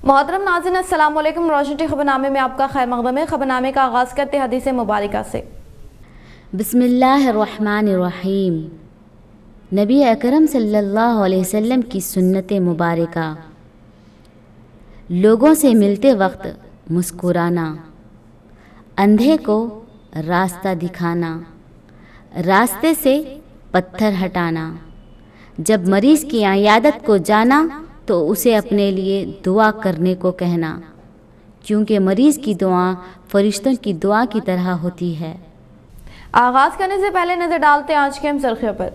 मोहतरम नाज़रीन अस्सलाम वालेकुम। रोशन टी खबरनामे में आपका खैर मक़दम है। खबरनामे का आगाज़ करते हदीस मुबारक से। बिस्मिल्लाहिर्रहमानिर्रहीम। नबी अकरम सल्लल्लाहु अलैहि वसल्लम की सुन्नत मुबारका। लोगों से मिलते वक्त मुस्कुराना, अंधे को रास्ता दिखाना, रास्ते से पत्थर हटाना, जब मरीज़ की इयादत को जाना तो उसे अपने लिए दुआ करने को कहना, क्योंकि मरीज़ की दुआ फरिश्तों की दुआ की तरह होती है। आगाज़ करने से पहले नज़र डालते हैं आज के हम सुर्खियों पर।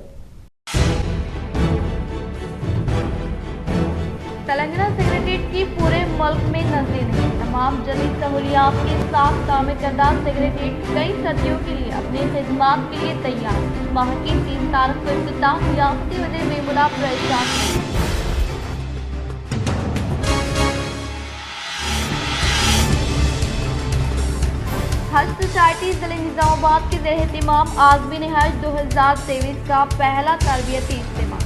तेलंगाना सेक्रेटेरिएट की पूरे मुल्क में नजरें नहीं। तमाम जदीद सहूलियात के साथ तामीर करदा सेक्रेटेरिएट कई सदियों के लिए अपने खिदमात के लिए तैयार। माह की 3 तारीख को इफ्तिताह रियासती वज़ीर मेमुना परेशान। हज सोसाइटी ज़िले निज़ामाबाद के ज़ेर एहतिमाम आज़मीन हज 2023 का पहला तरबियती इज्तिमा।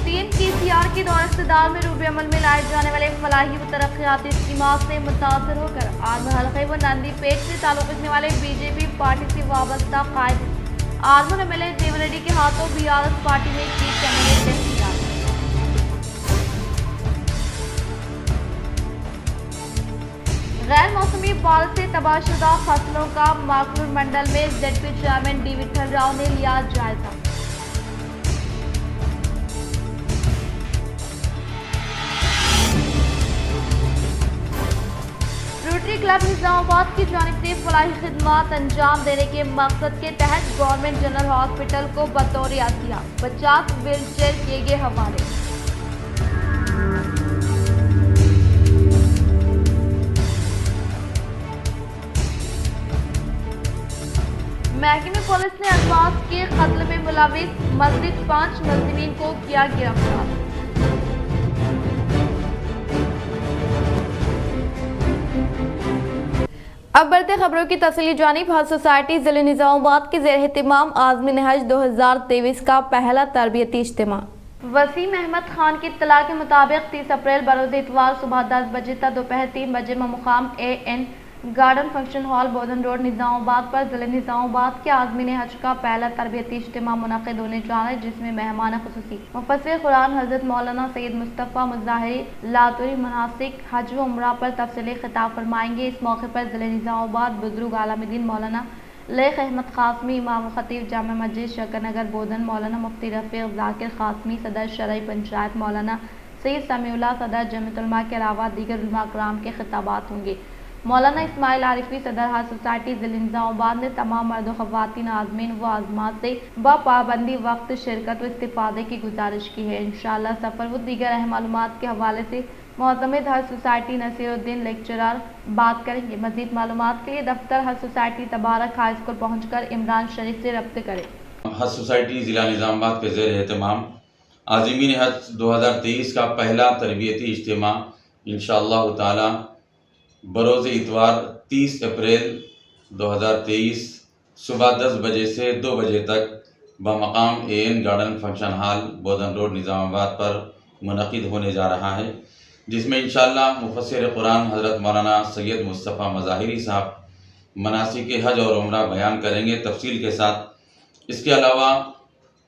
CMKCR के दौर इक़्तिदार में रूबे अमल में लाए जाने वाले फलाही व तरक्याती इज्तिमा से मुतासर होकर आर्मर हल्के व नंदी पेट से ताल्लुक़ रखने वाले BJP पार्टी से वाबस्ता कायद आर्मर MLA देव रेड्डी के हाथों BRS पार्टी में चीफ MLA तहसीलदार। गैर मौसमी बारिश से तबाहशुदा फसलों का माकलूर मंडल में ZP chairman D Vithal Rao ने लिया जायजा। रोटरी क्लब निज़ामाबाद की जानिब से फलाही खिदमात अंजाम देने के मकसद के तहत गवर्नमेंट जनरल हॉस्पिटल को बतौर अतिया 50 व्हील चेयर किए गए हवाले। महकमे पुलिस ने अल्फाज के कत्ल में मुलविस मज़ीद 5 मुलज़िमीन को किया गिरफ्तार। अब बढ़ते खबरों की तफसीली जानिब। हज सोसाइटी ज़िले निज़ामाबाद के ज़ेर एहतिमाम आज़मीन हज 2023 का पहला तरबियती इज्तिमा। वसीम अहमद खान की इत्तला के मुताबिक 30 अप्रैल बरोज़ इतवार सुबह 10 बजे तक दोपहर 3 बजे मुकाम AN garden function hall Bodhan road Nizamabad पर ज़िले निज़ामाबाद के आज़मीन हज का पहला तरबियती इज्तिमा मुनक़िद होने जा रहा है, जिसमें मेहमान ख़ुसूसी मुफ़स्सिर कुरान हज़रत मौलाना सैयद मुस्तफ़ा मुज़ाहिरी लातूरी मनासिक हज व उम्रा पर तफसीली खिताब फरमाएंगे। इस मौके पर ज़िले निज़ामाबाद बुज़ुर्ग आलम-ए-दीन मौलाना लेख अहमद क़ासमी, इमाम ख़तीब जामा मस्जिद शकरनगर बोधन, मौलाना मुफ्ती रफ़ीक़ ज़ाकिर क़ासमी, सदर शरई पंचायत मौलाना सैयद समीउल्लाह, सदर जमीयत उलमा के अलावा दीगर उलमा कराम के खिताबात होंगे। मौलाना इस्माइल आरिफी सदर हज सोसाइटी ज़िले निज़ामाबाद ने तमाम मर्द व ख़वातीन आज़मीन व आज़मात से पाबंदी वक्त शिरकत व इस्तिफ़ादे की गुजारिश की है। इंशाअल्लाह सफ़र व दीगर अहम मालूमात के हवाले से मोअतमिद हज सोसाइटी नसीरुद्दीन लेक्चरर बात करेंगे। मज़ीद मालूमात के लिए दफ्तर हज सोसाइटी तबारक हाई स्कूल पहुँच कर इमरान शरीफ से रब्त करें। हज सोसाइटी ज़िला निज़ामाबाद के ज़ेर एहतमाम आज़मीन हज 2023 का पहला तरबियती इज्तिमा इंशाअल्लाह ताला बरोज़ इतवार 30 अप्रैल 2023 सुबह 10 बजे से 2 बजे तक बमकाम AN garden function hall Bodhan road Nizamabad पर मुनक़िद होने जा रहा है, जिसमें इंशाअल्लाह मुफ़स्सिर कुरान हज़रत मौलाना सैयद मुस्तफ़ा मुज़ाहिरी साहब मनासिक हज और उम्रा बयान करेंगे तफसील के साथ। इसके अलावा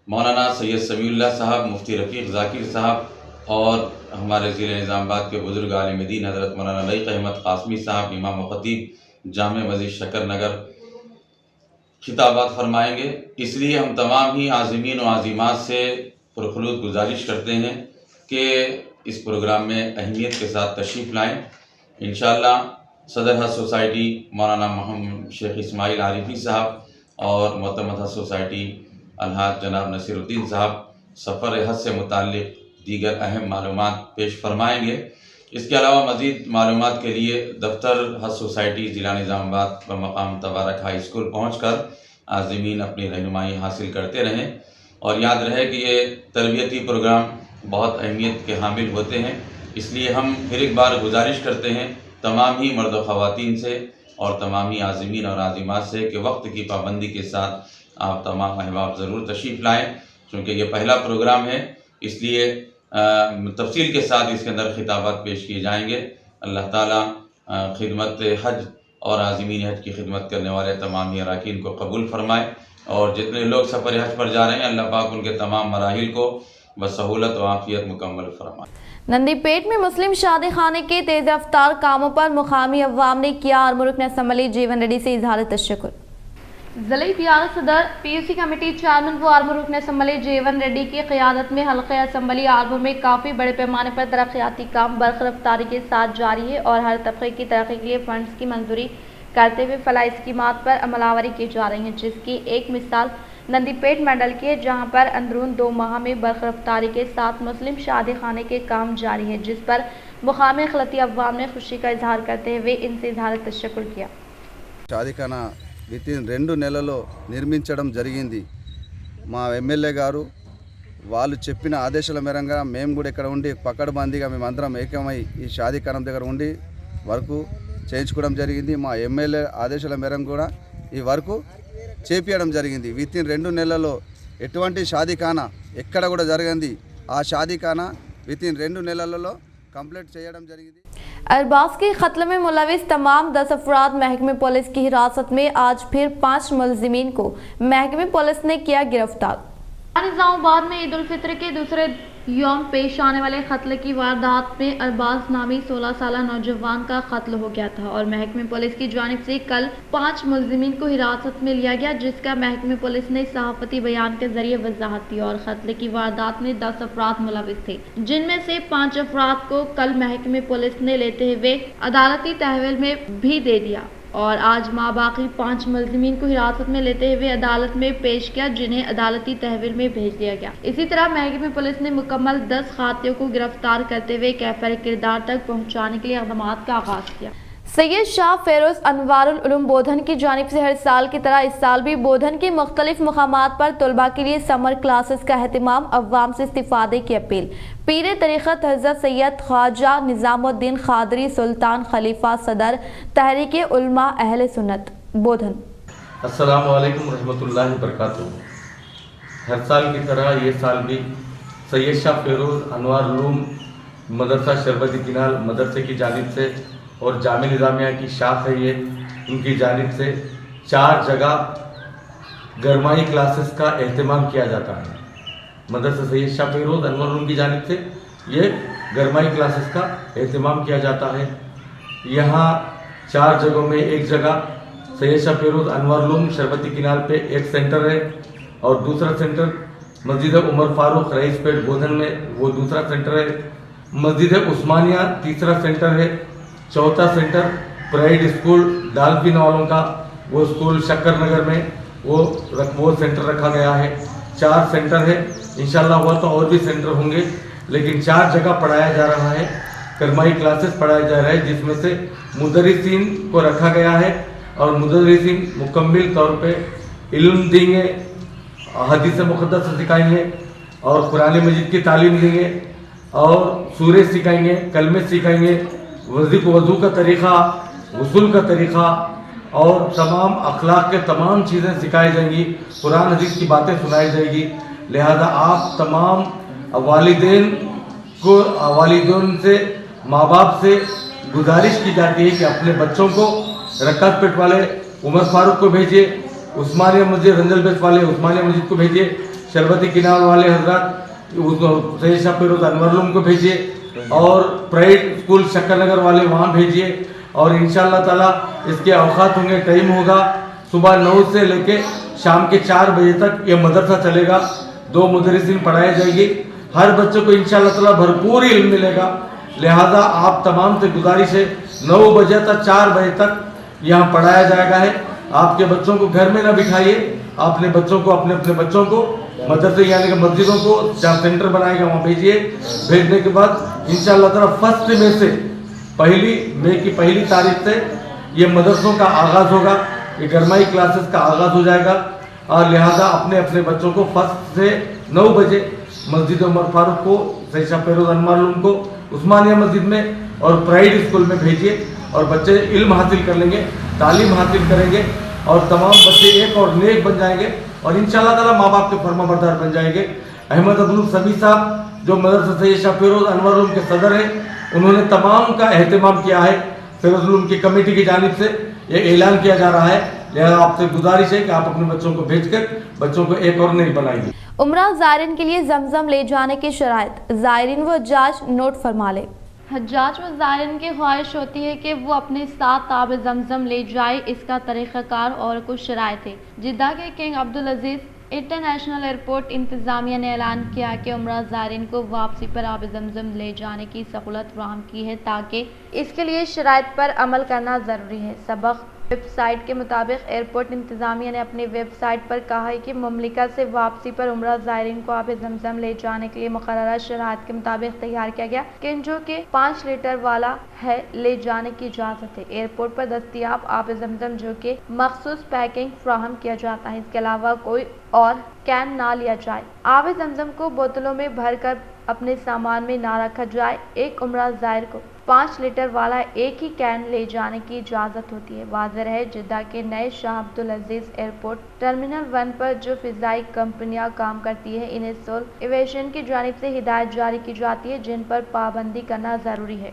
मौलाना सैयद समीउल्लाह साहब, मुफ्ती रफ़ीक़ ज़ाकिर साहब और हमारे ज़िले निज़ामाबाद के बुज़ुर्ग आलिम-ए-दीन हज़रत मौलाना लेख अहमद क़ासमी साहब, इमाम व ख़तीब जामे मस्जिद शकरनगर खिताबात फरमाएंगे। इसलिए हम तमाम ही आज़मीन व आज़िमात से पुरखुलूस गुजारिश करते हैं कि इस प्रोग्राम में अहमियत के साथ तशरीफ़ लाएँ। इंशाअल्लाह सदर हज सोसाइटी मौलाना मोहम्मद शेख इस्माइल आरिफी साहब और मोतमद हज सोसाइटी अलहाज जनाब नसीरुद्दीन साहब सफ़र हज से मुताल्लिक़ दीगर अहम मालूमात पेश फरमाएंगे। इसके अलावा मज़ीद मालूमात के लिए दफ्तर हज सोसाइटी ज़िला निज़ामाबाद व मकाम तबारक हाई स्कूल पहुँच कर आज़मीन अपनी रहनुमाई हासिल करते रहें। और याद रहे कि ये तरबियती प्रोग्राम बहुत अहमियत के हामिल होते हैं, इसलिए हम फिर एक बार गुजारिश करते हैं तमाम ही मर्द व ख़वातीन से और तमाम ही आज़मीन और आज़िमात से कि वक्त की पाबंदी के साथ आप तमाम अहबाब ज़रूर तशरीफ़ लाएँ چونکہ یہ پہلا پروگرام ہے، اس لیے تفصیل کے ساتھ اس کے اندر خطابات پیش کیے جائیں گے۔ اللہ تعالیٰ خدمت حج اور عازمین حج کی خدمت کرنے والے تمام ہی اراکین کو قبول فرمائے، اور جتنے لوگ سفر حج پر جا رہے ہیں اللہ پاک ان کے تمام مراحل کو بسہولت و عافیت مکمل فرمائے۔ نندی پیٹ میں مسلم شادی خانے کے تیز رفتار کاموں پر مقامی عوام نے کیا آرمو رکن اسمبلی جیون ریڈی سے اظہار تشکر۔ ضلعی پیارا صدر پی یو سی کمیٹی چیئرمین و آرمو رکن اسمبلی جیون ریڈی کی قیادت میں حلقہ اسمبلی آرمو میں کافی بڑے پیمانے پر ترقیاتی کام برق رفتاری کے ساتھ جاری ہے، اور ہر طبقے کی ترقی کے لیے فنڈز کی منظوری کرتے ہوئے فلاحی اسکیمات پر عمل آوری کی جا رہی ہیں، جس کی ایک مثال نندی پیٹ منڈل کی ہے، جہاں پر اندرون 2 ماہ میں برق رفتاری کے ساتھ مسلم شادی خانے کے کام جاری ہے، جس پر مقامی اقلیتی عوام نے خوشی کا اظہار کرتے ہوئے ان سے اظہار تشکر کیا۔ షాదీఖానా వితిన్ 2 నెలల్లో నిర్మించడం జరిగింది। మా ఎమ్మెల్యే గారు వాళ్ళు చెప్పిన ఆదేశాల మేరకు మేము కూడా ఇక్కడ ఉండి పకడ్బందీగా మేమందరం ఏకమై ఈ షాదీఖానం దగ్గర ఉండి వర్క్ చేయించుకోవడం జరిగింది। మా ఎమ్మెల్యే ఆదేశాల మేరకు కూడా ఈ వర్క్ చేపించడం జరిగింది। వితిన్ 2 నెలల్లో ఎటువంటి షాదీఖానా ఎక్కడ కూడా జరగంది ఆ షాదీఖానా వితిన్ 2 నెలల్లో कंप्लीट చేయడం జరిగింది। अरबाज के कत्ल में मुलविस तमाम 10 अफराद महकमे पुलिस की हिरासत में। आज फिर 5 मुलजिमीन को महकमे पुलिस ने किया गिरफ्तार। निजामाबाद में ईद उल फित्र के दूसरे यौम पेश आने वाले कत्ल की वारदात में अरबाज नामी 16 साल नौजवान का कत्ल हो गया था, और महकमे पुलिस की जानिब से कल 5 मुलजिमीन को हिरासत में लिया गया, जिसका महकमे पुलिस ने सहाफती बयान के जरिए वजाहत दी। और कत्ल की वारदात में 10 अफराद मुलविस थे, जिनमें से 5 अफराद को कल महकमे पुलिस ने लेते हुए अदालती तहवील में भी दे दिया, और आज बाकी 5 मुलजिमीन को हिरासत में लेते हुए अदालत में पेश किया, जिन्हें अदालती तहवील में भेज दिया गया। इसी तरह महकमे पुलिस ने मुकम्मल 10 खातियों को गिरफ्तार करते हुए कैफर किरदार तक पहुँचाने के लिए इक़दामात का आगाज किया। सैयद शाह फेरोज अनवारुल उलूम बोधन की जानिब से हर साल की तरह इस साल भी बोधन के मुख्तलिफ मुकामात पर तलबा के लिए समर क्लासेस का अहतमाम, अव्वाम से इस्तिफादे की अपील। पीर तरीक़त हज़रत सैयद ख्वाजा निज़ामुद्दीन क़ादरी सुल्तान खलीफा सदर तहरीक उलमा अहले सुन्नत बोधन। अस्सलामु अलैकुम रहमतुल्लाहि व बरकातुहू। हर साल की तरह ये साल भी सैयद शाह फेरोज अनवारुल उलूम मदरसा शरबती किनाल मदरसे की जानिब से और जामे निज़ामिया की शाख है ये, उनकी जानिब से 4 जगह गरमाई क्लासेस का एहतमाम किया जाता है। मदरसा सैयद शाह फेरोज अनवारुल उलूम की जानिब से ये गरमाई क्लासेस का एहतमाम किया जाता है। यहाँ 4 जगहों में एक जगह सैयद शाह फेरोज अनवारुल उलूम शरबती किनाल पे एक सेंटर है, और दूसरा सेंटर मस्जिद उमर फारूक रईस पेट बोधन में वो दूसरा सेंटर है। मस्जिद उस्मानिया तीसरा सेंटर है। चौथा सेंटर प्राइड स्कूल डाल्फिन वालों का वो स्कूल शक्कर नगर में वो सेंटर रखा गया है। 4 सेंटर है, इंशाल्लाह हुआ तो और भी सेंटर होंगे, लेकिन 4 जगह पढ़ाया जा रहा है, करमाई क्लासेस पढ़ाया जा रहा है, जिसमें से मुदर्रिसीन को रखा गया है, और मुदर्रिसीन मुकम्मिल तौर पे इल्म देंगे, हदीस मुक़द्दस सिखाएंगे, और कुरान मजीद की तालीम देंगे, और सूरह सिखाएंगे, कलमे सिखाएंगे, वज़ू का तरीक़ा, गुस्ल का तरीक़ा, और तमाम अखलाक के तमाम चीज़ें सिखाई जाएंगी, कुरान हदीस की बातें सुनाई जाएगी। लिहाजा आप तमाम वालिदैन से माँ बाप से गुजारिश की जाती है कि अपने बच्चों को रक्कात पेट वाले उमर फारूक को भेजिए, उस्मानिया मस्जिद रंजल बेस वाले उस्मानिया मस्जिद को भेजिए, शरबती किनार वाले हजरत सैयद शाह फेरोज अनवारुल उलूम को भेजिए, और प्राइड स्कूल शक्कर नगर वाले वहाँ भेजिए। और इंशाअल्लाह ताला इसके औकात होंगे, टाइम होगा सुबह 9 से लेके शाम के 4 बजे तक ये मदरसा चलेगा। 2 मुदर्रिसीन पढ़ाई जाएगी, हर बच्चे को इंशाअल्लाह ताला भरपूर इल्म मिलेगा। लिहाजा आप तमाम से गुजारिश है 9 बजे तक 4 बजे तक यहाँ पढ़ाया जाएगा है। आपके बच्चों को घर में ना बिठाइए, अपने बच्चों को अपने बच्चों को मदरसे यानी कि मस्जिदों को जहाँ सेंटर बनाएगा वहाँ भेजिए। भेजने के बाद इंशाअल्लाह ताला 1 मई से 1 मई की पहली तारीख से ये मदरसों का आगाज़ होगा, ये गरमाई क्लासेस का आगाज़ हो जाएगा। और लिहाजा अपने बच्चों को 1 से 9 बजे मस्जिद उमर फारूक को, सैयद शाह फेरोज अनवारुल उलूम को उस्मानिया मस्जिद में और प्राइड स्कूल में भेजिए, और बच्चे इल्म हासिल कर लेंगे, तालीम हासिल करेंगे, اور تمام بچے ایک اور نیک بن جائیں گے اور انشاءاللہ تعالیٰ ماں باپ کے فرما بردار بن جائیں گے۔ احمد عبدالرؤف سمیع صاحب جو مدرسہ سید شاہ فیروز انور العلوم کے صدر ہیں، انہوں نے تمام کا اہتمام کیا ہے۔ فیروز العلوم کی کمیٹی کی جانب سے یہ اعلان کیا جا رہا ہے، لہذا آپ سے گزارش ہے کہ آپ اپنے بچوں کو بھیج کر بچوں کو ایک اور نیک بنائیے۔ عمرہ زائرین کے لیے زمزم لے جانے کی شرائط، زائرین و حجاج نوٹ فرما لے۔ حجاج و زائرین کی خواہش ہوتی ہے کہ وہ اپنے ساتھ آب زمزم لے جائے، اس کا طریقہ کار اور کچھ شرائط ہے۔ جدہ کے کنگ عبدالعزیز انٹرنیشنل ایئرپورٹ انتظامیہ نے اعلان کیا کہ عمرہ زائرین کو واپسی پر آب زمزم لے جانے کی سہولت فراہم کی ہے، تاکہ اس کے لیے شرائط پر عمل کرنا ضروری ہے۔ سابق ویب سائٹ کے مطابق ایئرپورٹ انتظامیہ نے اپنی ویب سائٹ پر کہا ہے کہ مملکت سے واپسی پر عمرہ زائرین کو آب زمزم لے جانے کے لیے مقررہ شرائط کے مطابق تیار کیا گیا کین جو کہ 5 لیٹر والا ہے لے جانے کی اجازت ہے۔ ایئرپورٹ پر دستیاب آب زمزم جو کہ مخصوص پیکنگ فراہم کیا جاتا ہے، اس کے علاوہ کوئی اور کین نہ لیا جائے۔ آب زمزم کو بوتلوں میں بھر کر اپنے سامان میں نہ رکھا جائے۔ ایک عمرہ زائر کو 5 لیٹر والا ایک ہی کین لے جانے کی اجازت ہوتی ہے۔ واضح رہے، جدہ کے نئے شاہ عبدالعزیز ایئرپورٹ ٹرمینل 1 پر جو فضائی کمپنیاں کام کرتی ہیں، انہیں سول ایویشن کی جانب سے ہدایت جاری کی جاتی ہے جن پر پابندی کرنا ضروری ہے۔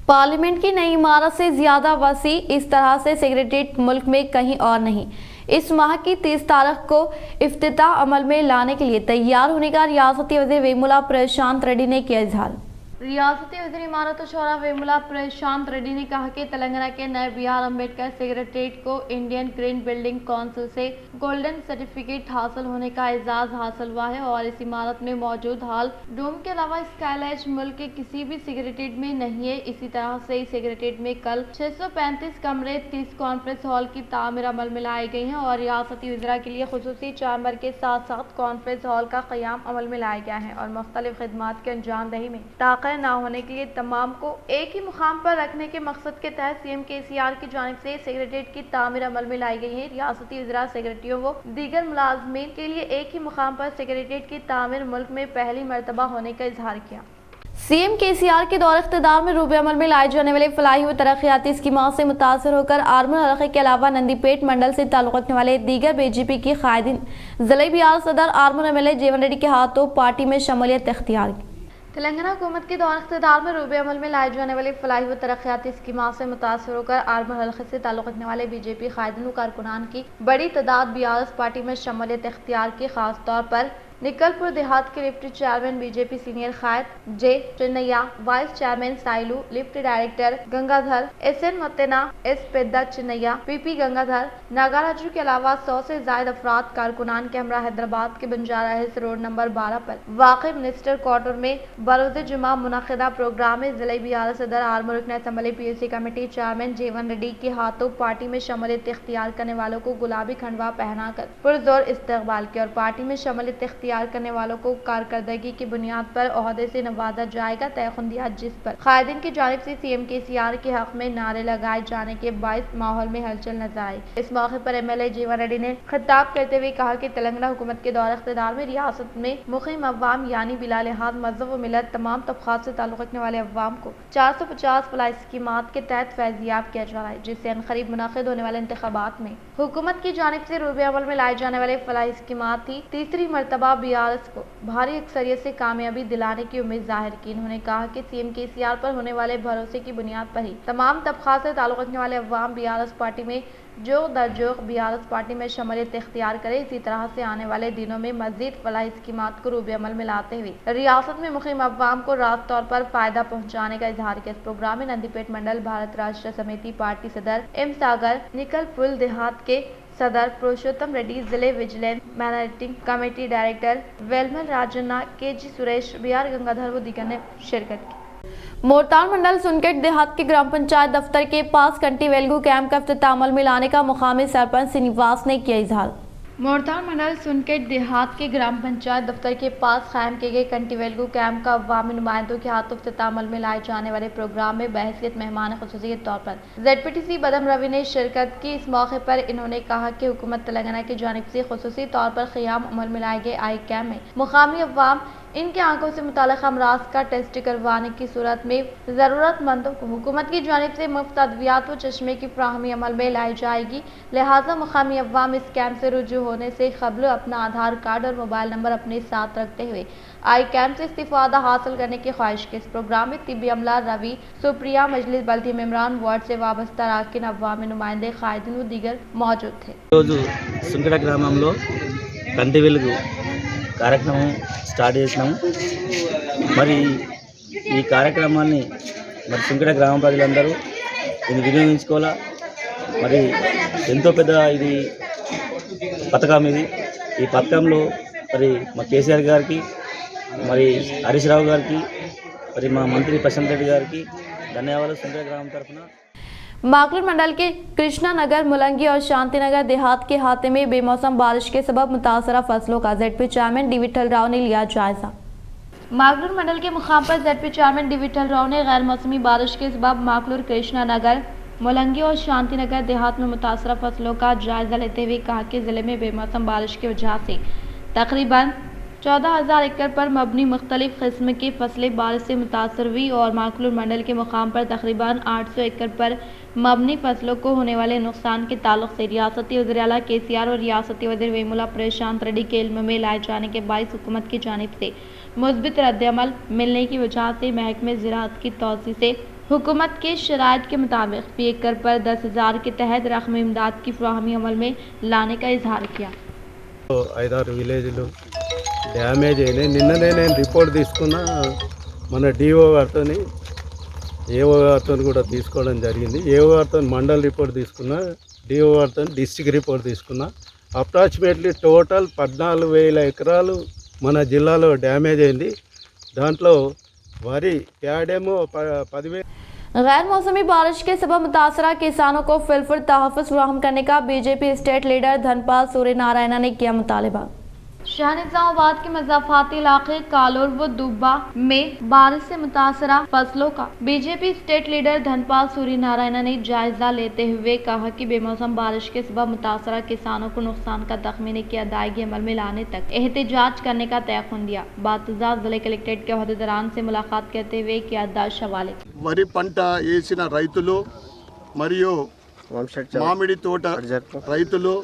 پارلیمنٹ کی نئی عمارت سے زیادہ وسیع، اس طرح سے سیکریٹریٹ ملک میں کہیں اور نہیں۔ اس ماہ کی 30 تاریخ کو افتتاح عمل میں لانے کے لیے تیار ہونے کا ریاستی وزیر ویمولا پرشانت ریڈی نے کیا اظہار۔ ریاستی وزیر امارت و شورا ویمولا پرشانت ریڈی نے کہا کہ تلنگانہ کے نئے بی آر امبیڈکر سیکریٹریٹ کو انڈین گرین بلڈنگ کونسل سے گولڈن سرٹیفکیٹ حاصل ہونے کا اعزاز حاصل ہوا ہے اور اس عمارت میں موجود ہال ڈوم کے علاوہ اسکائی لائٹ ملک کے کسی بھی سیکریٹریٹ میں نہیں ہے۔ اسی طرح سے اس سیکریٹریٹ میں کل 635 کمرے، 30 کانفرنس ہال کی تعمیر عمل میں لائی گئی ہیں اور ریاستی وزراء کے لیے خصوصی چیمبر کے ساتھ ساتھ کانفرنس ہال کا قیام عمل میں لایا گیا ہے اور مختلف خدمات کے انجام دہی میں نہ ہونے کے لیے تمام کو ایک ہی مقام پر رکھنے کے مقصد کے تحت سی ایم کے سی آر کی جانب سے سیکریٹریٹ کی تعمیر عمل میں لائی گئی ہے۔ ریاستی وزراء، سیکریٹریوں و دیگر ملازمین کے لیے ایک ہی مقام پر سیکریٹریٹ کی تعمیر ملک میں پہلی مرتبہ ہونے کا اظہار کیا۔ سی ایم کے سی آر کے دور اقتدار میں روبے عمل میں لائے جانے والے فلاحی و ترقیاتی اسکیمات سے متاثر ہو کر آرمن حلقے کے علاوہ نندی پیٹ منڈل سے تعلق رکھنے والے دیگر بی جے پی کے قائدین ضلعی بی آر صدر آرمن ایم ایل اے جیون ریڈی کے ہاتھوں پارٹی میں شمولیت اختیار کی۔ تلنگانہ حکومت کے دور اقتدار میں روبے عمل میں لائے جانے والے فلاحی و ترقیاتی اسکیمات سے متاثر ہو کر آرمن حلقے سے تعلق رکھنے والے بی جے پی قائدین و کارکنان کی بڑی تعداد بی آر ایس پارٹی میں شمولیت اختیار کی۔ خاص طور پر نکل پور دیہات کے deputy chairman B J P senior قائد جے چنیا، وائس چیئرمین سائلو، deputy director Gangadhar, S N متنا، ایس پیدا چنیا، پی پی گنگادھر، ناگاراجو کے علاوہ 100 سے زائد افراد کارکنان کے ہمراہ حیدرآباد کے بنجارہ ہلز روڈ نمبر 12 پر واقع منسٹر کوارٹر میں بروز جمعہ منعقدہ پروگرام میں ضلعی بی آر صدر آرمن رکن assembly P S C committee chairman Jeevan Reddy کے ہاتھوں پارٹی میں شمولیت اختیار کرنے والوں کو گلابی کھنڈوا پہنا کر پرزور استقبال کیا اور پارٹی میں شمولیت اختیار کرنے والوں کو کارکردگی کی بنیاد پر عہدے سے نوازا جائے گا۔ تیخندیات جس پر قائدین کی جانب سے سی ایم کے سی آر کے حق میں نعرے لگائے جانے کے باعث ماحول میں ہلچل نظر آئی۔ اس موقع پر ایم ایل اے جیون ریڈی نے خطاب کرتے ہوئے کہا کہ تلنگانہ حکومت کے دور اقتدار میں ریاست میں مقیم عوام یعنی بلا لحاظ مذہب و ملت تمام طبقات سے تعلق رکھنے والے عوام کو 450 فلاحی اسکیمات کے تحت فیض یاب کیا جا رہا ہے، جس سے عنقریب منعقد ہونے والے انتخابات میں حکومت کی جانب سے روبے عمل میں لائے جانے والے فلاحی اسکیمات ہی تیسری مرتبہ بی آر ایس کو بھاری اکثریت سے کامیابی دلانے کی امید ظاہر کی۔ انہوں نے کہا کہ سی ایم کے سی آر پر ہونے والے بھروسے کی بنیاد پر ہی تمام طبقات سے تعلق رکھنے والے عوام بی آر ایس پارٹی میں جو درجوق بی آر ایس پارٹی میں شمولیت اختیار کرے۔ اسی طرح سے آنے والے دنوں میں مزید فلاحی اسکیمات کو روبے عمل میں لاتے ہوئے ریاست میں مقیم عوام کو راست طور پر فائدہ پہنچانے کا اظہار کیا۔ اس پروگرام میں نندی پیٹ منڈل بھارت راشٹر سمیتی پارٹی صدر ایم ساگر، نکل پل دیہات کے صدر پروشوتم ریڈی، ضلع vigilance monitoring committee director ویلمل Rajanna, کے جی سریش، بی آر گنگادھر و دیگر نے شرکت کی۔ مورتال منڈل سنکٹ دیہات کے گرام پنچایت دفتر کے پاس کنٹی ویلگو کیمپ کا افتتاح عمل میں لانے کا مقامی سرپنچ سینیواس نے کیا اظہار۔ مورتال منڈل سنکٹ دیہات کے گرام پنچایت دفتر کے پاس قائم کیے گئے کنٹی ویلگو کیمپ کا عوامی نمائندوں کے ہاتھوں افتتاح عمل میں لائے جانے والے پروگرام میں بحیثیت مہمان خصوصی کے طور پر زیڈ پی ٹی سی بدم روی نے شرکت کی۔ اس موقع پر انہوں نے کہا کہ حکومت تلنگانہ کی جانب سے خصوصی طور پر قیام عمل میں لائے گئے آئی کیمپ میں مقامی عوام इनकी आंखों से मुताल्लिक़ अमराज का टेस्ट करवाने की सूरत में ज़रूरतमंदों को हुकूमत की जानिब से मुफ्त अद्वियात व चश्मे की फ्राहमी अमल में लाई जाएगी। लिहाजा मुकामी अवाम इस कैंप से रुजू होने से कबल अपना आधार कार्ड और मोबाइल नंबर अपने साथ रखते हुए आई कैंप से इस्तिफादा हासिल करने की ख्वाहिश के इस प्रोग्राम में तिब्बी अमला, रवि, सुप्रिया, मजलिस बल्दी मेम्बरान, वार्ड से वाबस्ता अरकान, अवामी नुमाइंदे, कायदीन व दीगर मौजूद थे। రోజు సుంకడ గ్రామంలో కంటి వెలుగు కార్యక్రమం స్టార్ట్ చేసినాము. మరి ఈ కార్యక్రమాన్ని మరి సుంకడ గ్రామ ప్రజలందరూ ఇది వినియోగించుకోవాలా. మరి ఎంతో పెద్ద ఇది పథకం. ఈ పథకంలో మరి మా కేసీఆర్ గారికి, మరి హరీష్ రావు గారికి, మరి మా మంత్రి ప్రశాంత్ రెడ్డి గారికి ధన్యవాదాలు సుంకడ గ్రామం తరఫున. माकलूर मंडल के कृष्णा नगर, मुलंगी और शांति नगर देहात के हाथे में बेमौसम बारिश के सबब मुतासरा फसलों का ZP chairman D Vithal Rao ने लिया जायजा। माकलूर मंडल के मुकाम पर ZP chairman D Vithal Rao ने गैर मौसमी बारिश के सबब माकलूर, कृष्णा नगर, मुलंगी और शांति नगर देहात में मुतासरा फसलों का जायजा लेते हुए कहा कि जिले में बेमौसम बारिश की वजह से तकरीबन 14,000 एकड़ पर मबनी मुख्तलिफ किस्म की फसलें बारिश से मुतासर हुई और माकलूर मंडल के मुकाम पर तकरीबन 800 एकड़ पर मबनी फसलों को होने वाले नुकसान के ताल्लुक से रियासती वज़ीर आला KCR और रियासती वज़ीर वेमुला प्रशांत रेड्डी के इल्म में लाए जाने के बाइस हुकूमत की जानिब से मुस्बित रद्द-ए-अमल मिलने की वजह से महकमे ज़राअत की तौसी से हुकूमत के शराइत के मुताबिक फी एकड़ पर 10,000 के तहत रकम इमदाद की फ्राहमी अमल में लाने का इजहार किया। 5-6 విలేజ్లు డ్యామేజ్ అయినాయి. నిన్ననే నేను రిపోర్ట్ తీసుకున్నా, మన డిఓ గారితో, ఏఓ గారితో కూడా తీసుకోవడం జరిగింది. ఏఓ గారితో మండల్ రిపోర్ట్ తీసుకున్నా, డిఓ గారితో డిస్ట్రిక్ట్ రిపోర్ట్ తీసుకున్నా. అప్రాక్సిమేట్లీ టోటల్ 14,000 ఎకరాలు మన జిల్లాలో డ్యామేజ్ అయింది. దాంట్లో వరి ప్యాడేమో 10,000. गैर मौसमी बारिश के सबब मुतासरा किसानों को फिलफुल तहफ़्फ़ुज़ फराहम करने का BJP state leader Dhanpal Suryanarayan ने किया मुतालबा। शाहनिजामाबाद के मज़ाफ़ाती इलाके कालोर व दुब्बा में बारिश से मुतासरा फसलों का BJP state leader Dhanpal Suryanarayan ने जायजा लेते हुए कहा कि बेमौसम बारिश के सबब मुतासरा किसानों को नुकसान का तखमीने की अदायगी अमल में लाने तक एहतजाज करने का तयक़ुन दिया। बातज़ात जिले कलेक्ट्रेट के अहदेदारान से मुलाकात करते हुए किया दाश हवाले। వరి పంట వేసిన రైతులు మరియు మామిడి తోట రైతులు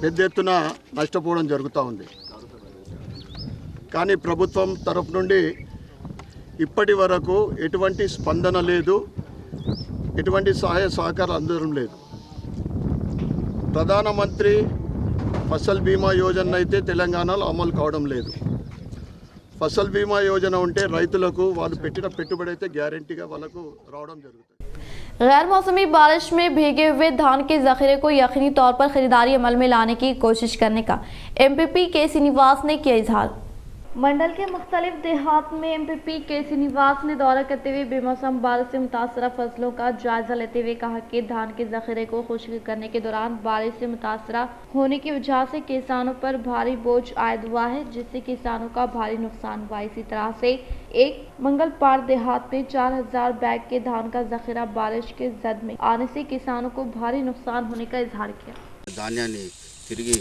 పెద్ద ఎత్తున నష్టపోవడం జరుగుతూ ఉంది. కానీ ప్రభుత్వం తరఫు నుండి ఇప్పటి వరకు ఎటువంటి స్పందన లేదు, ఎటువంటి సహాయ సహకారం అందడం లేదు. ప్రధానమంత్రి ఫసల్ బీమా యోజన అయితే తెలంగాణలో అమలు కావడం లేదు. ఫసల్ బీమా యోజన ఉంటే రైతులకు వాళ్ళు పెట్టిన పెట్టుబడి అయితే గ్యారెంటీగా వాళ్ళకు రావడం జరుగుతుంది. गैर मौसमी बारिश में भीगे हुए धान के ज़ख़ीरे को यकीनी तौर पर ख़रीदारी अमल में लाने की कोशिश करने का MPP के श्रीनिवास ने किया इजहार। मंडल के मुख्तलिफ देहात में MPP के श्रीनिवास ने दौरा करते हुए बेमौसम बारिश से मुतासरा फसलों का जायजा लेते हुए कहा कि धान के ज़ख़ीरे को खुश्क करने के दौरान बारिश से मुतासरा होने की वजह से किसानों पर भारी बोझ आयद हुआ है, जिससे किसानों का भारी नुकसान हुआ। इसी तरह से एक मंगलपाड़ देहात में 4,000 बैग के धान का ज़ख़ीरा बारिश के जद में आने से किसानों को भारी नुकसान होने का इजहार किया। धान्याన్ని తిరిగి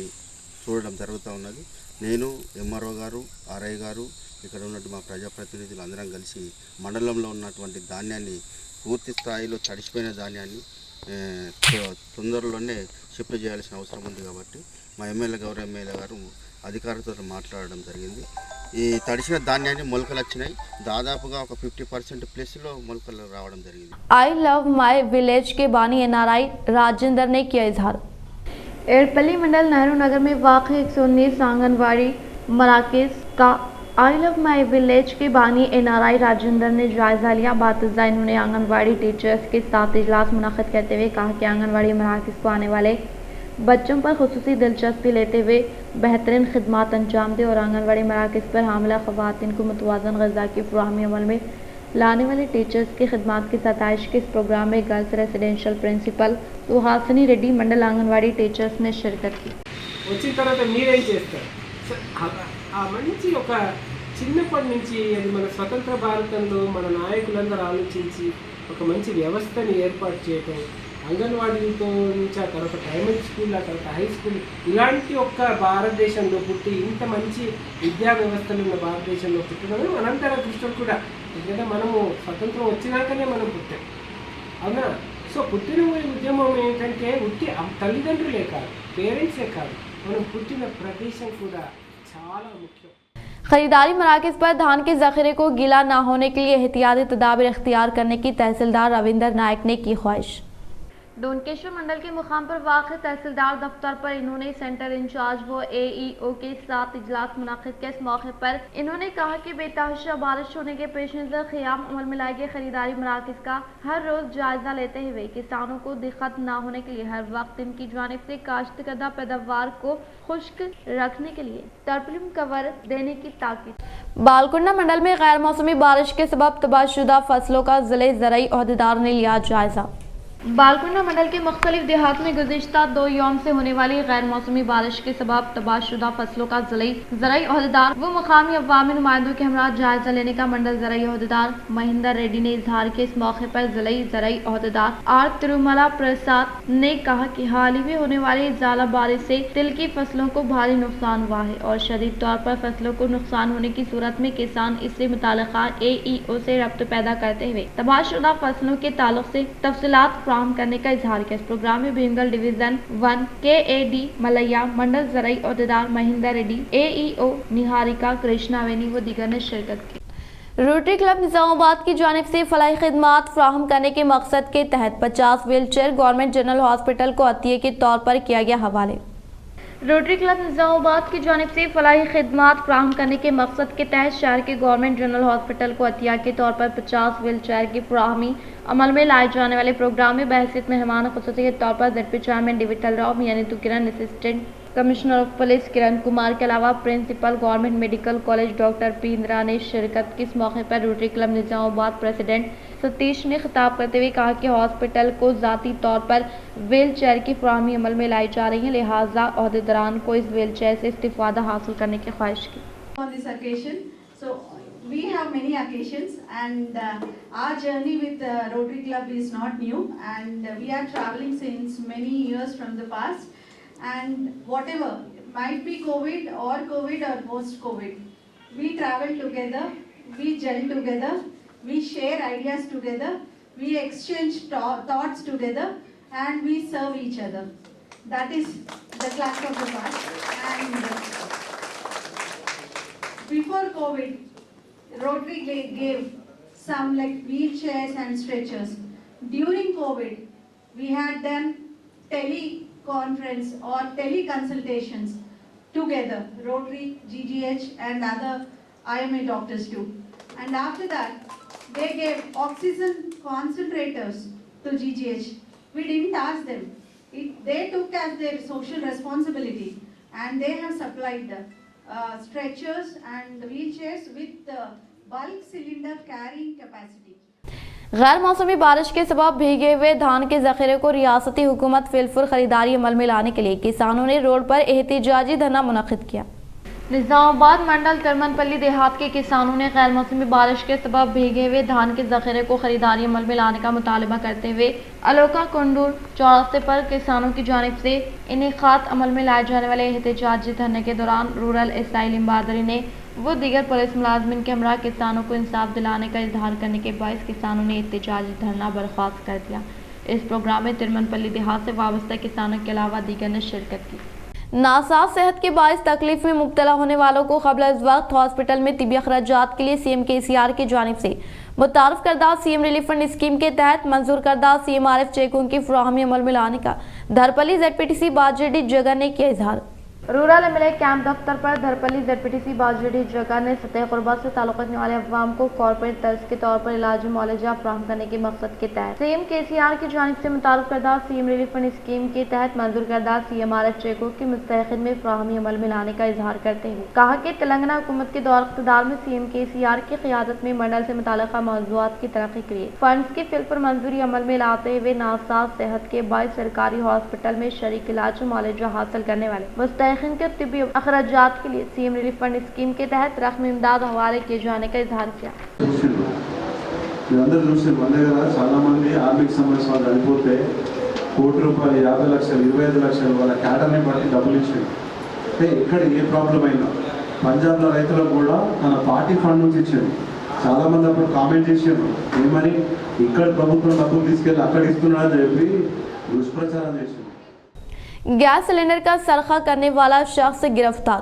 చూడడం జరుగుతూ ఉన్నది. నేను ఎంఆర్ఓ గారు, ఆర్ఐ గారు, ఇక్కడ ఉన్నట్టు మా ప్రజాప్రతినిధులు అందరం కలిసి మండలంలో ఉన్నటువంటి ధాన్యాన్ని పూర్తి స్థాయిలో తడిసిపోయిన ధాన్యాన్ని తొందరలోనే షిఫ్ట్ చేయాల్సిన అవసరం ఉంది. కాబట్టి మా గౌరవ ఎమ్మెల్యే గారు అధికారులతో మాట్లాడడం జరిగింది. ఈ తడిసిన ధాన్యాన్ని మొలకలు వచ్చినాయి. దాదాపుగా ఒక 50% ప్లేస్లో మొలకలు రావడం జరిగింది. आई लव माई विलेज के बानी NRI राजेंद्र ने किया इजहार। एड़पल्ली मंडल नेहरू नगर में वाक़ 119 आंगनवाड़ी मराकज़ का आई लव माई विलेज के बानी NRI राजेंद्र ने जायजा लिया। बातज़ा इन्होंने आंगनवाड़ी टीचर्स के साथ इजलास मुनक़्क़िद करते हुए कहा कि आंगनवाड़ी मराकज़ को आने वाले बच्चों पर खुसूसी दिलचस्पी लेते हुए बेहतरीन खिदमात अंजाम दे और आंगनवाड़ी मराकज़ पर हामिला ख़वातीन को मुतवाज़न ग़िज़ा की फ़राहमी अमल में लाने वाले टीचर्स की खिदमात की सताइश के इस प्रोग्राम में girls residential principal Suhasini Reddy mandal anganwadi teachers ने शिरकत की। వచ్చిన తర్వాత మీరేం చేస్తారు? ఆ మంచి ఒక చిన్నప్పటి నుంచి అది మన స్వతంత్ర భారతంలో మన నాయకులందరూ ఆలోచించి ఒక మంచి వ్యవస్థని ఏర్పాటు చేయటం, అంగన్వాడీలతో నుంచి ఆ తర్వాత ప్రైమరీ స్కూల్, ఆ తర్వాత హై స్కూల్, ఇలాంటి ఒక్క భారతదేశంలో పుట్టి ఇంత మంచి విద్యా వ్యవస్థలు ఉన్న భారతదేశంలో పుట్టడం మనంతర దృష్టిలో కూడా. ఎందుకంటే మనము స్వతంత్రం వచ్చినాకనే మనం పుట్టాం, అవునా? సో పుట్టిన ఉద్యమం ఏంటంటే ఉట్టి తల్లిదండ్రులే కాదు, పేరెంట్సే కాదు, మనం పుట్టిన ప్రదేశం కూడా చాలా ముఖ్యం. खरीदारी मराकज़ पर धान के ज़ख़ीरे को गीला न होने के लिए एहतियाती तदाबीर इख्तियार करने की तहसीलदार रविंदर नायक ने की ख्वाहिश। डोनकेश्वर मंडल के मुकाम पर वाक़ तहसीलदार दफ्तर पर इन्होंने सेंटर इंचार्ज व AEO के साथ इजलास मुनाक़िद किया। इस मौके पर इन्होंने कहा कि बेतहाशा बारिश होने के पेश नज़र क़याम अमल में लाए गए खरीदारी मराकज़ का हर रोज़ जायज़ा लेते हुए किसानों को दिक्कत न होने के लिए हर वक्त इनकी जानिब से काश्त करदा पैदावार को खुश्क रखने के लिए टर्पलिन कवर देने की ताकीद। बालकुंडा मंडल में गैर मौसमी बारिश के सबब तबाहशुदा फसलों का ज़िले ज़राई अहदेदार ने लिया जायज़ा। बालकुंडा मंडल के मुख्तलिफ देहात में गुज़िश्ता 2 यौम से होने वाली गैर मौसमी बारिश के सबब तबाहशुदा फसलों का ज़राई अहदेदार व मुकामी अवामी नुमाइंदों के हमरा जायजा लेने का मंडल ज़राई अहदेदार महेंद्र रेड्डी ने इजहार किया। इस मौके पर ज़राई अहदेदार आर तिरुमला प्रसाद ने कहा कि हाल ही में होने वाली ज़्यादा बारिश से तिल की फसलों को भारी नुकसान हुआ है और शदीद तौर पर फसलों को नुकसान होने की सूरत में किसान इससे मुताल्लिक़ा AEO से रब्त पैदा करते हुए तबाहशुदा फसलों के ताल्लुक से तफसीलात फराहम करने का इजहार किया। इस प्रोग्राम में भीमगढ़ डिवीजन 1 KAD मलैया मंडल ज़राई अहदेदार महेंद्र रेड्डी, AEO निहारिका कृष्णावेनी व दीगर ने शिरकत की। रोटरी क्लब निज़ामाबाद की जानिब से फलाही खिदमात फ्राहम करने के मकसद के तहत 50 wheel chair government general hospital को अतिये के तौर पर किया गया हवाले। रोटरी क्लब निज़ामाबाद की जानिब से फलाही खिदमात फ्राहम करने के मकसद के तहत शहर के गवर्नमेंट जनरल हॉस्पिटल को अतिया के तौर पर 50 व्हील चेयर की फराहमी अमल में लाए जाने वाले प्रोग्राम में बहसीत मेहमान खुसूसी के तौर पर ZP चेयरमैन डिविटल राव यानी तो Kiran, assistant commissioner of police Kiran Kumar के अलावा principal government medical college doctor P Indira ने शिरकत की। इस मौके पर Rotary Club Nizamabad president Satish ने खिताब करते हुए कहा कि हॉस्पिटल को ज़ाती तौर पर व्हील चेयर की फराहमी अमल में लाई जा रही है, लिहाजा अहदेदारान को इस व्हील चेयर से इस्तिफादा हासिल करने की ख्वाहिश की। On this occasion, so we have many occasions and our journey with Rotary Club is not new and we are traveling since many years from the past and whatever might be COVID or post-COVID, we travel together, we gel together, we share ideas together, we exchange thoughts together and we serve each other. That is the class of the past. And before COVID, Rotary gave some like wheelchairs and stretchers. During COVID, we had done teleconference or teleconsultations together, Rotary, GGH and other IMA doctors too. And after that, they gave oxygen concentrators to GGH. We didn't ask them. They took as their social responsibility and they have supplied stretchers and wheelchairs with bulk cylinder carrying capacity. गैर मौसमी बारिश के सबब भीगे हुए धान के ज़ख़ीरे को रियासती हुकूमत फिलफुर खरीदारी अमल में लाने के लिए किसानों ने रोड पर एहतिजाजी धरना मुनक़िद किया। निज़ामाबाद मंडल तिरमनपल्ली देहात के किसानों ने गैर मौसमी बारिश के सबब भीगे हुए धान के ज़ख़ीरे को खरीदारी अमल में लाने का मुतालबा करते हुए अलोका कुंडूर चौरास्ते पर किसानों की जानिब से इनेकात अमल में लाए जाने वाले एहतिजाजी धरने के दौरान रूरल एसआई लिम्बादरी ने वो दीगर पुलिस मुलाजमिन के हमरा किसानों को इंसाफ दिलाने का इजहार करने के बायस किसानों ने एहतिजाजी धरना बर्खास्त कर दिया। इस प्रोग्राम में तिरमनपल्ली देहात से वाबस्ता किसानों के अलावा दीगर ने शिरकत की। नासाज सेहत के बायस तकलीफ में मुब्तला होने वालों को क़ब्ल इस वक्त हॉस्पिटल में तिबी अखराजात के लिए CM KCR की जानिब से मुतारफ करदा CM रिलीफ फंड स्कीम के तहत मंजूर करदा CMRF चेकों की फराहमी अमल में लाने का धरपली ZPTC बाजरेडी जगह ने किया इजहार। रूरल MLA कैंप दफ्तर पर धरपली ZPTC बाजरेडी जगह ने सतह क़ुरबत से ताल्लुक़ रखने वाले अवाम को कॉर्पोरेट तर्ज के तौर पर इलाज मुआलजा फराहम करने के मकसद के तहत CM KCR की जानिब से मुतारफ करदा CM रिलीफ फंड स्कीम के तहत मंजूर करदा CMRF चेकों की मुस्तहक़िन में फराहमी अमल में लाने का इजहार करते हुए कहा कि तेलंगाना हुकूमत के दौर इक़्तिदार में CM KCR की क़ियादत में मंडल से मुताल्लिक़ा मौज़ूआत की तरक्की के लिए फंड्स की फिलपुर मंजूरी अमल में लाते हुए नासाज सेहत के बायस सरकारी हॉस्पिटल में शरीक इलाज मुआलजा हासिल करने वाले मुस्तहक़िन के तिब्बी अखराजात के लिए CM रिलीफ फंड स्कीम के तहत रकम इमदाद हवाले किए जाने का इजहार किया। మీరందరూ చూసి మన దగ్గర చాలా మంది ఆర్థిక సమస్యలు అయిపోతే కోటి రూపాయలు 50 లక్షలు 25 లక్షలు వాళ్ళ క్యాడర్ని బట్టి డబ్బులు ఇచ్చింది. అంటే ఎక్కడ ఏ ప్రాబ్లం అయినా పంజాబ్లో రైతులకు కూడా తన పార్టీ ఫండ్ నుంచి ఇచ్చింది. చాలామంది అప్పుడు కామెంట్ చేసారు ఏమని, ఇక్కడ ప్రభుత్వం డబ్బులు తీసుకెళ్ళి అక్కడ ఇస్తున్నాడని చెప్పి దుష్ప్రచారం చేసింది. गैस सिलेंडर का सरखा करने वाला शख्स गिरफ्तार।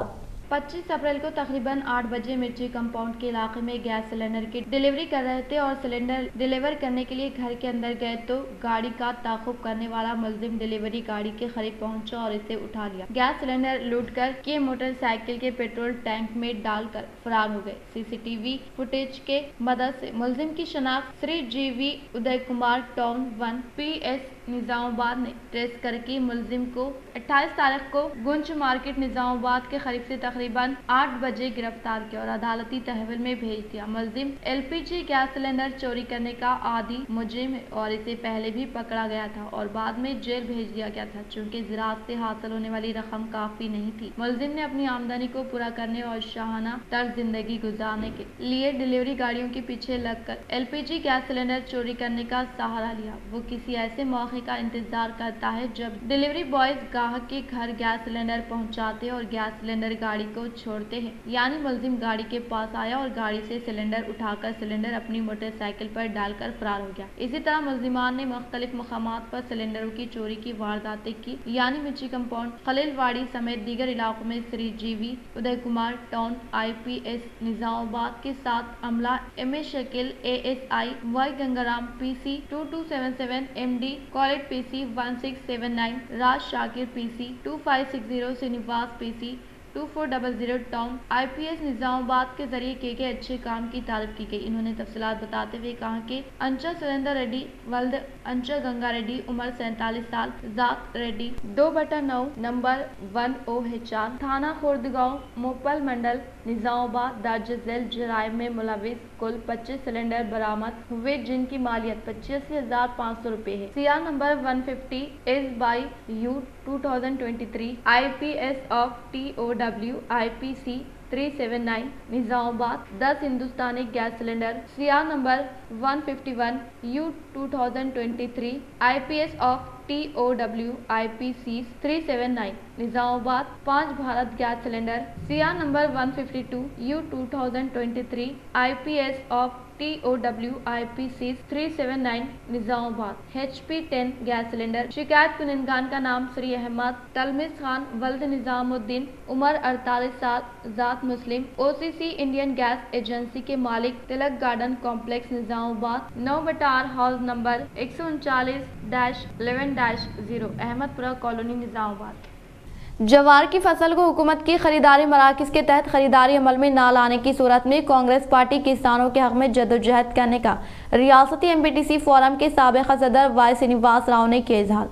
25 अप्रैल को तकरीबन 8 बजे मिर्ची कंपाउंड के इलाके में गैस सिलेंडर की डिलीवरी कर रहे थे और सिलेंडर डिलीवर करने के लिए घर के अंदर गए तो गाड़ी का ताक़ुब करने वाला मुलजिम डिलीवरी गाड़ी के करीब पहुंचा और इसे उठा लिया। गैस सिलेंडर लूटकर के मोटरसाइकिल के पेट्रोल टैंक में डालकर फरार हो गए। सीसीटीवी फुटेज के मदद से मुलजिम की शनाख्त Shri G V Uday Kumar town 1 PS Nizamabad ने ट्रेस करके मुलजिम को 28 तारीख को गुंज मार्केट निजामाबाद के करीब से तकरीबन 8 बजे गिरफ्तार किया और अदालती तहवील में भेज दिया। मुलजिम LPG गैस सिलेंडर चोरी करने का आदी मुजरिम है और इसे पहले भी पकड़ा गया था और बाद में जेल भेज दिया गया था। चूँकि ज़राअत से हासिल होने वाली रकम काफी नहीं थी, मुलजिम ने अपनी आमदनी को पूरा करने और शाहाना तर्ज जिंदगी गुजारने के लिए डिलीवरी गाड़ियों के पीछे लगकर LPG गैस सिलेंडर चोरी करने का सहारा लिया। वो किसी ऐसे मौके का इंतजार करता है जब डिलीवरी बॉयज ग्राहक के घर गैस सिलेंडर पहुंचाते और गैस सिलेंडर गाड़ी को छोड़ते हैं। यानी मुलजिम गाड़ी के पास आया और गाड़ी से सिलेंडर उठाकर सिलेंडर अपनी मोटरसाइकिल पर डालकर फरार हो गया। इसी तरह मुलजिमान ने मुख्तलिफ मकामात पर सिलेंडरों की चोरी की वारदातें की। यानी मिर्ची कंपाउंड, खलीलवाड़ी समेत दीगर इलाकों में Shri G V Uday Kumar town IPS Nizamabad के साथ अमला MA Shakeel ASI Y Gangaram PC 2277 MD college PC 1679 Raj Shakir PC 2560 Srinivas PC 2400 town IPS Nizamabad के जरिए किए गए अच्छे काम की तारीफ की गई। इन्होंने तफसीलात बताते हुए कहा कि अंचा सुरेंद्र रेड्डी वल्द अंचा गंगा रेड्डी उम्र 47 साल जात रेड्डी 2/9 नंबर 1OH4 थाना खुर्दगांव मोपल मंडल निजामाबाद दर्ज झेल जराइम में मुलविस कुल 25 सिलेंडर बरामद हुए जिनकी मालियत 85,500 रुपए है। CR number 150 SU 2023 IPS of TOW IPC 379 Nizamabad 10 Hindustani gas cylinder CR number 151 U 2023 IPS of TOW IPC 379 Nizamabad 5 Bharat gas cylinder CR number 152 U 2023 IPS of TOW IPC 379 Nizamabad HP 10 gas cylinder. शिकायत कुनिनगान का नाम श्री अहमद तलमिस खान वल्द निजामुद्दीन उम्र 48 साल जात मुस्लिम OCC इंडियन गैस एजेंसी के मालिक Tilak garden complex Nizamabad 9/8 house number 139-11-0 Ahmadpura colony Nizamabad. जवार की फसल को हुकूमत की खरीदारी मराकज़ के तहत खरीदारी अमल में ना लाने की सूरत में कांग्रेस पार्टी किसानों के हक में जदोजहद करने का रियासती MPTC फोरम के साबिक़ा सदर वाई श्रीनिवास राव ने किया इज़हार।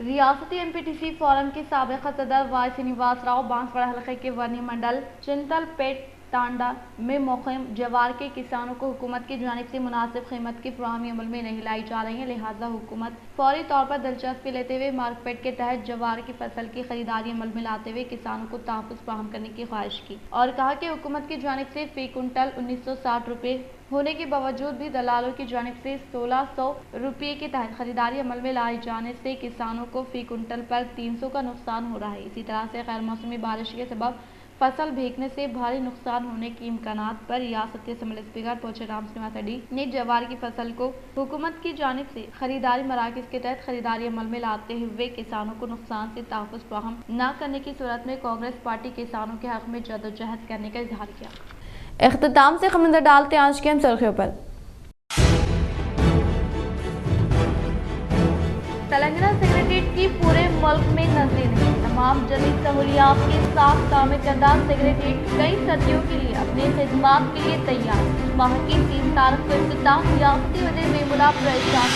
रियासती MPTC फोरम के साबिक़ा सदर वाई श्रीनिवास राव बांसवाड़ा हल्के के वर्णी मंडल चिंतलपेट टांडा में मुक़ीम जवार के किसानों को हुकूमत की जानिब से मुनासिब कीमत की फराहमी अमल में नहीं लाई जा रही है, लिहाजा हुकूमत फौरी तौर पर दिलचस्पी लेते हुए मार्केट के तहत जवार की फसल की खरीदारी अमल में लाते हुए किसानों को तहफ़्फ़ुज़ फराहम करने की ख्वाहिश की और कहा कि हुकूमत की जानिब से फ़ी कुंटल 1960 रुपये होने के बावजूद भी दलालों की जानिब से 1600 रुपये के तहत खरीदारी अमल में लाए जाने से किसानों को फ़ी कुंटल पर 300 का नुकसान हो रहा है। इसी तरह से गैर मौसमी बारिश के सबब फसल भीगने से भारी नुकसान होने की इम्कानात पर रियासत के असम्बली स्पीकर पोचेराम श्रीनिवास रेड्डी ने जवार की फसल को हुकूमत की जानिब से खरीदारी मराकज़ के तहत खरीदारी अमल में लाते हुए किसानों को नुकसान से तहफ़्फ़ुज़ फराहम न करने की सूरत में कांग्रेस पार्टी किसानों के हक में जदोजहद करने का इजहार किया। इख्तिताम से खमंदर डालते आज के हम सुर्खियों पर। तेलंगाना सेक्रेटेरिएट की पूरे मुल्क में नजरें नहीं, तमाम जदीद सहूलियात के साथ तामीर करदा सेक्रेटेरिएट कई सदियों के लिए अपने खिदमात के लिए तैयार। माह की 3 तारीख को इफ्तिताह रियासती वज़ीर बेमुला परेशान।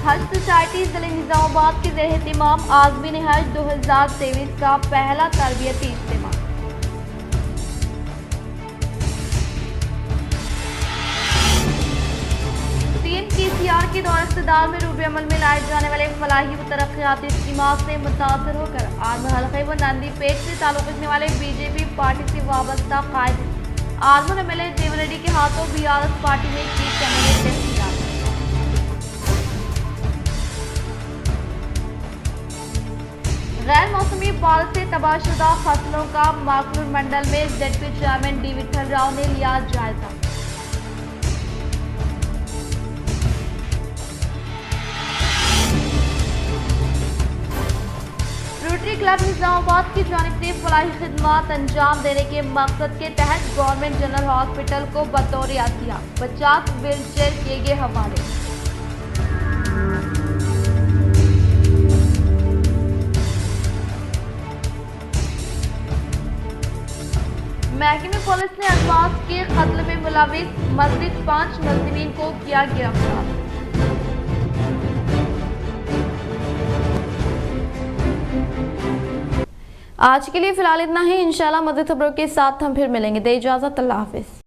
हज सोसाइटी जिले निजामाबाद के ज़ेर एहतिमाम आज़मीन हज 2023 का पहला तरबियती इज्तिमा। PCR के दौर इक़्तिदार में रूबे अमल में लाए जाने वाले फलाही व तरक्याती इज्तिमा से मुतासर होकर आज़म हल्के व नंदी पेट से ताल्लुक़ रखने वाले BJP पार्टी से वाबस्ता कायद आरमूर एमएलए देव रेड्डी के हाथों बीआरएस पार्टी ने की कैंडिडेट लिस्ट जारी। गैर मौसमी बारिश से तबाहशुदा फसलों का माकलूर मंडल में जेडपी चेयरमैन डी विठल राव ने लिया जायजा। रोटरी क्लब निजामाबाद की जानिब से फलाही खिदमत अंजाम देने के मकसद के तहत गवर्नमेंट जनरल हॉस्पिटल को बतौर अतिया 50 व्हील चेयर किए गए हवाले। महकमे पुलिस ने अल्फाज के कत्ल में मुलविस मज़ीद 5 मुलज़िमीन को किया गिरफ्तार। आज के लिए फिलहाल इतना ही। इंशाल्लाह मज़ीद खबरों के साथ हम फिर मिलेंगे। दे इजाज़त, अल्लाह हाफिज़।